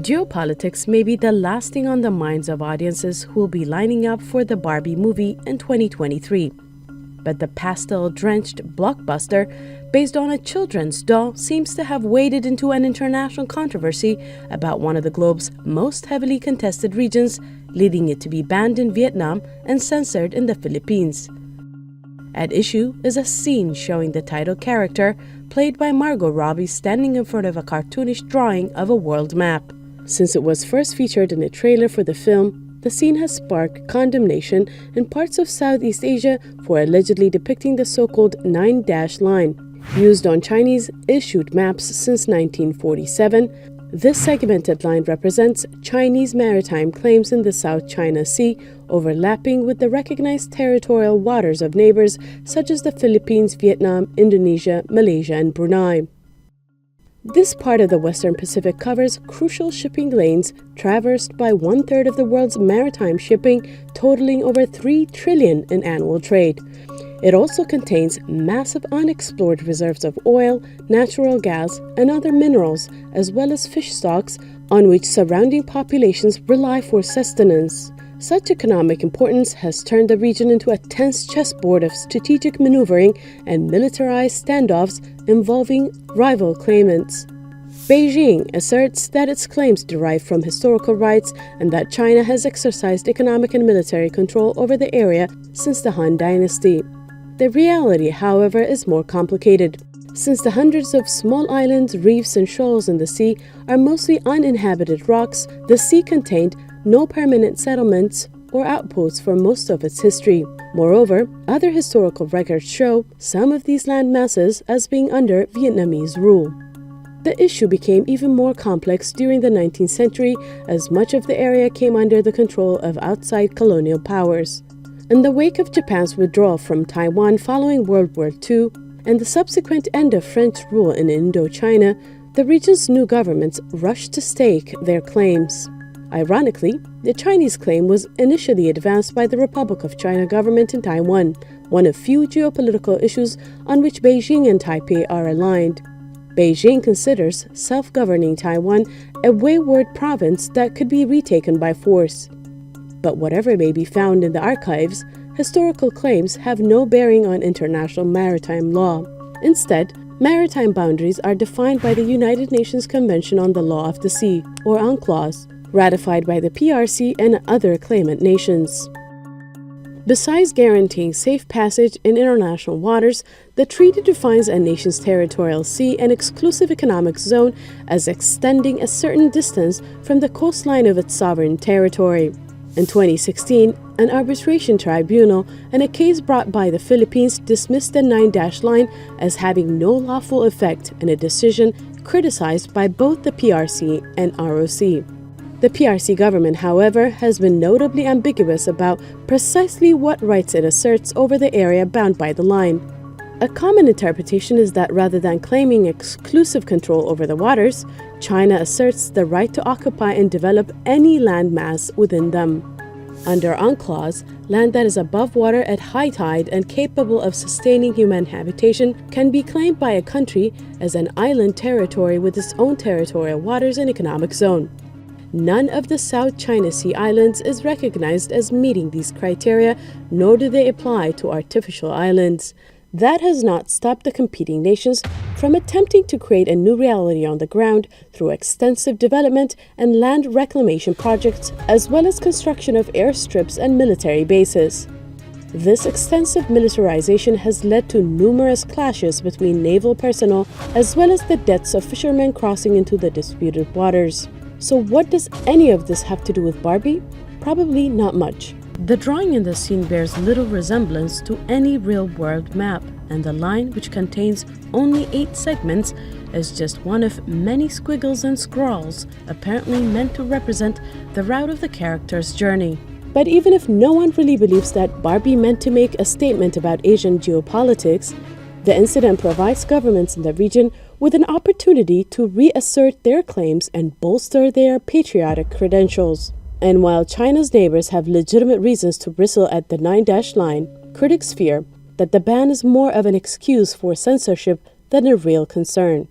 Geopolitics may be the last thing on the minds of audiences who will be lining up for the Barbie movie in 2023. But the pastel-drenched blockbuster, based on a children's doll, seems to have waded into an international controversy about one of the globe's most heavily contested regions, leading it to be banned in Vietnam and censored in the Philippines. At issue is a scene showing the title character, played by Margot Robbie, standing in front of a cartoonish drawing of a world map. Since it was first featured in a trailer for the film, the scene has sparked condemnation in parts of Southeast Asia for allegedly depicting the so-called 9-dash line, used on Chinese-issued maps since 1947. This segmented line represents Chinese maritime claims in the South China Sea, overlapping with the recognized territorial waters of neighbors such as the Philippines, Vietnam, Indonesia, Malaysia, and Brunei. This part of the Western Pacific covers crucial shipping lanes traversed by one-third of the world's maritime shipping, totaling over $3 trillion in annual trade. It also contains massive unexplored reserves of oil, natural gas, and other minerals, as well as fish stocks on which surrounding populations rely for sustenance. Such economic importance has turned the region into a tense chessboard of strategic maneuvering and militarized standoffs involving rival claimants. Beijing asserts that its claims derive from historical rights and that China has exercised economic and military control over the area since the Han Dynasty. The reality, however, is more complicated. Since the hundreds of small islands, reefs, and shoals in the sea are mostly uninhabited rocks, the sea contained no permanent settlements or outposts for most of its history. Moreover, other historical records show some of these land masses as being under Vietnamese rule. The issue became even more complex during the 19th century as much of the area came under the control of outside colonial powers. In the wake of Japan's withdrawal from Taiwan following World War II and the subsequent end of French rule in Indochina, the region's new governments rushed to stake their claims. Ironically, the Chinese claim was initially advanced by the Republic of China government in Taiwan, one of few geopolitical issues on which Beijing and Taipei are aligned. Beijing considers self-governing Taiwan a wayward province that could be retaken by force. But whatever may be found in the archives, historical claims have no bearing on international maritime law. Instead, maritime boundaries are defined by the United Nations Convention on the Law of the Sea, or UNCLOS, ratified by the PRC and other claimant nations. Besides guaranteeing safe passage in international waters, the treaty defines a nation's territorial sea and exclusive economic zone as extending a certain distance from the coastline of its sovereign territory. In 2016, an arbitration tribunal in a case brought by the Philippines dismissed the 9-dash line as having no lawful effect in a decision criticized by both the PRC and ROC. The PRC government, however, has been notably ambiguous about precisely what rights it asserts over the area bound by the line. A common interpretation is that rather than claiming exclusive control over the waters, China asserts the right to occupy and develop any land mass within them. Under UNCLOS, land that is above water at high tide and capable of sustaining human habitation can be claimed by a country as an island territory with its own territorial waters and economic zone. None of the South China Sea islands is recognized as meeting these criteria, nor do they apply to artificial islands. That has not stopped the competing nations from attempting to create a new reality on the ground through extensive development and land reclamation projects, as well as construction of airstrips and military bases. This extensive militarization has led to numerous clashes between naval personnel, as well as the deaths of fishermen crossing into the disputed waters. So what does any of this have to do with Barbie? Probably not much. The drawing in the scene bears little resemblance to any real-world map, and the line, which contains only 8 segments, is just one of many squiggles and scrawls, apparently meant to represent the route of the character's journey. But even if no one really believes that Barbie meant to make a statement about Asian geopolitics, the incident provides governments in the region with an opportunity to reassert their claims and bolster their patriotic credentials. And while China's neighbors have legitimate reasons to bristle at the 9-dash line, critics fear that the ban is more of an excuse for censorship than a real concern.